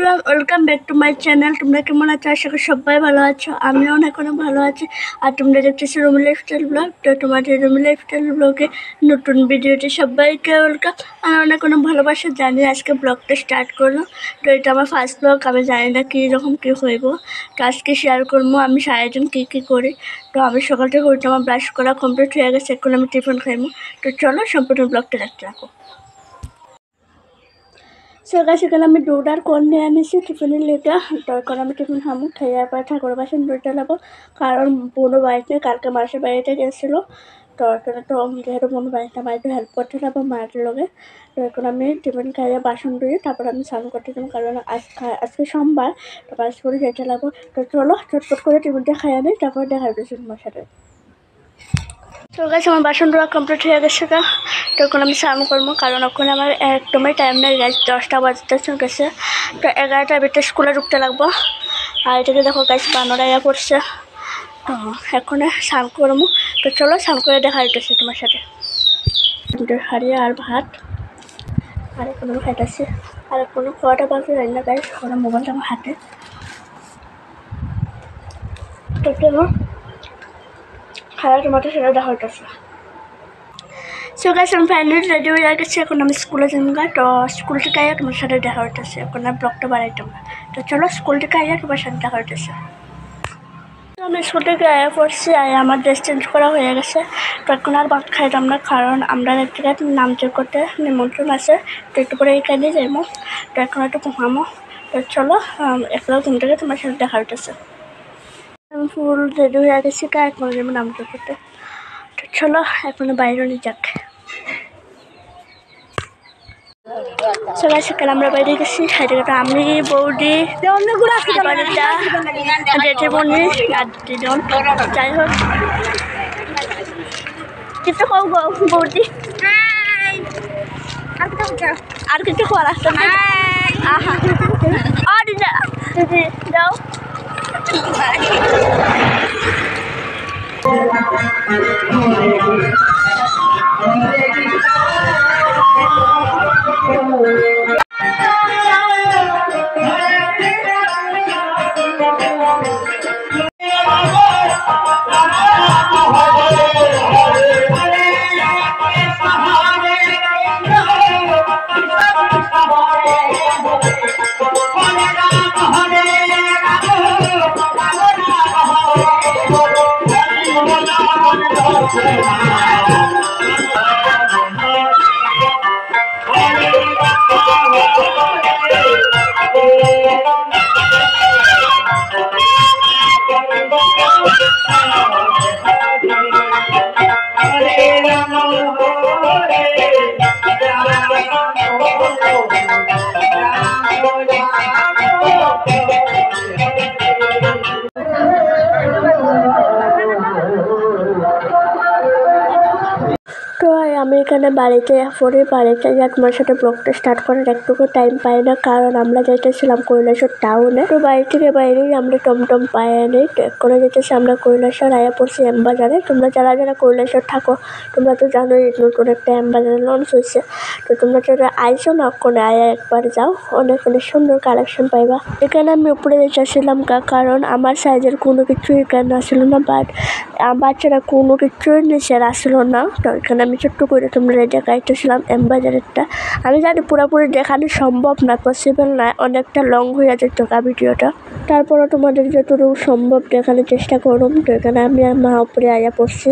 Welcome back to my channel. তোমরা কেমন আছো? আশা করি সবাই ভালো আছো। আমিও অনেক ভালো আছি। আর তোমরা দেখতেছো রুমি লাইফস্টাইল ব্লগ। তো তোমাদের রুমি লাইফস্টাইল ব্লগে নতুন ভিডিওতে সবাইকে ওয়েলকাম। আমি অনেক ভালোবাসা জানি। আজকে ব্লগটা স্টার্ট করলো। তো এটা আমার ফার্স্ট ব্লগ। আমি জানি না কীরকম কী হইব। তো আজকে শেয়ার করবো আমি সারাদিন কী করি। তো আমি সকাল থেকে উঠে আমার ব্রাশ করা কমপ্লিট হয়ে গেছে। এখন আমি টিফিন খাইবো। তো চলো সম্পূর্ণ ব্লগটা দেখতে রাখো। সেখানে আমি দুটার কোন নিয়ে আনিছি টিফিনের লেগে। তখন আমি টিফিন খামো, খাইয়া পরে ঠাকুর বাসন ধুইতে লাগবো। কারণ বোনো বাড়িতে কালকে মাসের বাড়িতে গেছিলো। তো এখানে তো যেহেতু বোনো বাড়িতে আমার একটু হেল্প করতে যাবো মায়ের লগে। তো এখন আমি টিফিন খাইয়া বাসন ধুয়ে তারপর আমি স্নান করতে যাবো। কারণ আজকে সোমবার, তো বাস করে যেতে লাগবো। তো চলো চটপট করে টিফিনটা খাইয়া নিই, তারপর দেখা যাচ্ছে তোমার সাথে। তো গাছ আমার বাসন ধোয়া কমপ্লিট হয়ে গেছে। তখন আমি স্নান করবো, কারণ ওখানে আমার একদমই টাইম নেই। গাছ 10টা বাজতে গেছে। তো 11টার ভিতরে স্কুলে ঢুকতে লাগবো। আর এটাকে দেখো গাছ বানরাইয়া পড়ছে। তো এখন স্নান করবো। তো চলো স্নান করে দেখা যাইতেছে তোমার সাথে। হারিয়ে আর ভাত আর এখন আমি খাইতেছি। আর কোনো খাওয়াটা বাকি হয় না গাছ, ওরা মোবাইলটা আমার হাতে। তো চলো খাওয়া তোমাদের সেটা দেখা হইতেছে। সো গাইস আমি ফাইনালি রেডি হয়ে গেছি। এখন আমি স্কুলে যাবো। তো স্কুল থেকে আইয়া তোমার সাথে দেখা হইতেছে। এখন আমি ব্লগটা বাড়াইতাম। তো চলো স্কুল থেকে আইয়া তোমার সাথে দেখা হইতেছে। তো আমি স্কুল থেকে আয়া পড়ছি। আয়া আমার ড্রেস চেঞ্জ করা হয়ে গেছে। তো এখন আর ভাত খাইতাম না, কারণ আমরা এক জায়গায় নামতে করতে নিমন্ত্রণ আছে। তো একটু পরে এইখানে যাইবো। তো এখন একটু ঘুমামো। তো চলো একলা ঘুম থেকে তোমার সাথে দেখা হইতেছে। আমি ফুল রেডি হয়ে গেছি। এখন যাবো নামতে করতে। তো চলো এখন বাইরে নিয়ে যাক। সকাল আমরা বাইরে গেছি। হাইটাঘাটা আমি বৌদি জেঠে বনি আর দুজন। যাই হোক কিছু কম বৌদি আর কিছু করার আসতো না। দিদি যাও। আমি এখানে বাড়িতে পরে বাড়িতে যা তোমার সাথে ব্লগটা স্টার্ট করার একটুকু টাইম পাই না, কারণ আমরা যাইতেছিলাম কৈলাসর টাউনে। তো বাড়ি থেকে বাইরেই আমরা টমটম পাই আনি করে যেতেছি আমরা কৈলাসর। আয়া পড়ছি এমবাজারে। তোমরা যারা যারা কৈলাসর থাকো তোমরা তো জানোই নতুন একটা এমবাজারে লঞ্চ হয়েছে। তো তোমরা যারা আইসো না ওখানে আয়া একবার যাও, অনেক সুন্দর কালেকশন পাইবা। এখানে আমি উপরে যেতেছিলাম কারণ আমার সাইজের কোনো কিছুই এখানে আসলো না, বাট বাচ্চারা কোনো কিছুই নিচের আসলো না। তো এখানে আমি ছোট্ট করে তোমরা দেখাইতেছিলাম এমবাজারেরটা। আমি জানি পুরোপুরি দেখানো সম্ভব না, পসিবল না, অনেকটা লং হয়ে যেত ভিডিওটা। তারপরও তোমাদের যতটুকু সম্ভব দেখানোর চেষ্টা করুন। তো এখানে আমি মা উপরে আয়া পড়ছি।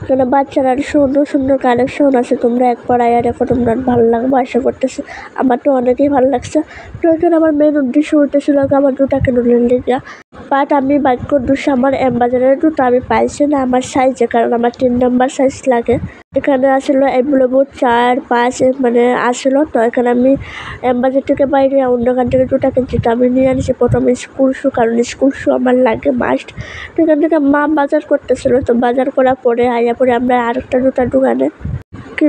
এখানে বাচ্চারা সুন্দর সুন্দর কালেকশন আছে। তোমরা একবার আয়া দেখো, তোমরা ভালো লাগবে আশা করতেছি। আমার তো অনেকেই ভালো লাগছে। তো এখানে আমার মেন উদ্দেশ্য হইতেছিল আমার জুতা কিনুলেন লেগে, বাট আমি বাইক করতেছি আমার এমবাজারের জুতা আমি পাইছি না আমার সাইজে, কারণ আমার 3 নম্বর সাইজ লাগে। এখানে আসলে অ্যাভেলেবল 4-5 আসলো। তো এখানে আমি এমবাজার থেকে বাইরে অন্য গান থেকে জুতা কিনছি। তো আমি নিয়ে আনিছি প্রথমে স্কুল শু, কারণ স্কুল শু আমার লাগে মাস্ট। তো এখান থেকে মা বাজার করতেছিল। তো বাজার করার পরে আইয়া পরে আমরা আরেকটা জুতার দোকানে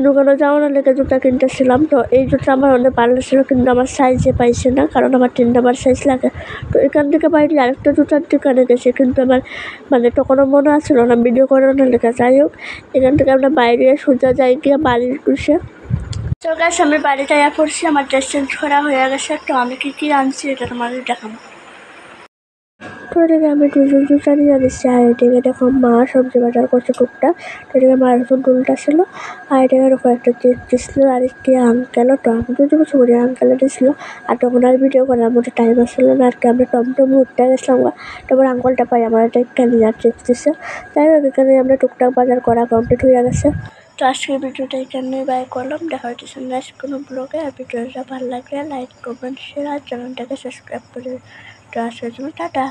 দোকানে যাওয়ার লেগে জুতা কিনতেছিলাম। তো এই জুতা আমার অনেক ভালো ছিল, কিন্তু আমার সাইজে পাইছে না, কারণ আমার 3 নম্বর সাইজ লাগে। তো এখান থেকে বাইরে আরেকটা জুতার দোকানে গেছি, কিন্তু আমার তখনও মনে আসছিল না ভিডিও করানোর লেগে। যাই হোক এখান থেকে আমরা বাইরে সোজা যাই গিয়ে বাড়ির বসে। তো গাছ আমি বাড়িতে আয়া পড়ছি, আমার ড্রেস চেঞ্জ করা হয়ে গেছে। তো আমি কি আনছি এটা তোমাদের দেখাবো। তো এদিকে আমি দুজন জুতা নিয়ে দিচ্ছি, আর এদিকে দেখো মা সবজি বাজার করছে টুকটাক। তো এদিকে মার একজন দুলটা ছিল, আর এদিকে দেখো একটা চিপস দিছিল, আর একটি আঙ্কেলও, তো আমি দুটো কিছু করি আঙ্কেলে দিছিল। আর তখন আর ভিডিও করার মতো টাইম আসছিল না আর কি, আমরা টমটম উঠতে গেছিলাম। তারপর আঙ্কলটা পাই আমার একটা এখানে আর চিপস দিচ্ছে। তাই হোক এখানে আমরা টুকটাক বাজার করা কমপ্লিট হয়ে গেছে। তো আজকের ভিডিওটা এখানে বাই করলাম, দেখা হচ্ছে নেক্সট কোনো ব্লগে। আর ভিডিওটা ভালো লাগলে লাইক, কমেন্ট, শেয়ার আর চ্যানেলটাকে সাবস্ক্রাইব করে। তো আজকের জন্য টাটা।